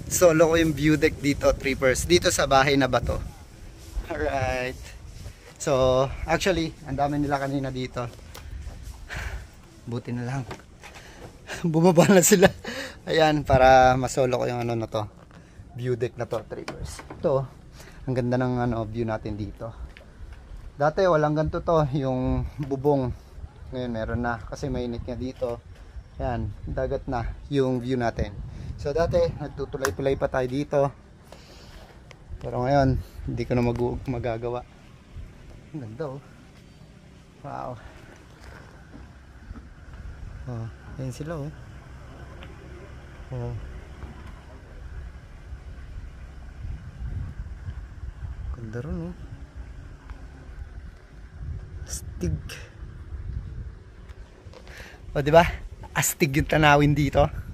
Solo ko yung view deck dito, trippers. Dito sa bahay na bato. Alright. So, actually, ang dami nila kanina dito. Buti na lang. Bumaba na sila. Ayan, para masolo ko yung ano na to. View deck na to, trippers. Ito, ang ganda ng ano, view natin dito. Dati walang ganito to, yung bubong. Ngayon meron na kasi mainit nga dito. Ayan, dagat na yung view natin. So dati, nagtutulay-tulay pa tayo dito. Pero ngayon, hindi ko na magagawa. Ang ganda oh. Wow. Oh, ayan sila oh. Oh. Ganda rin oh. Astig. O diba? Astig yung tanawin dito.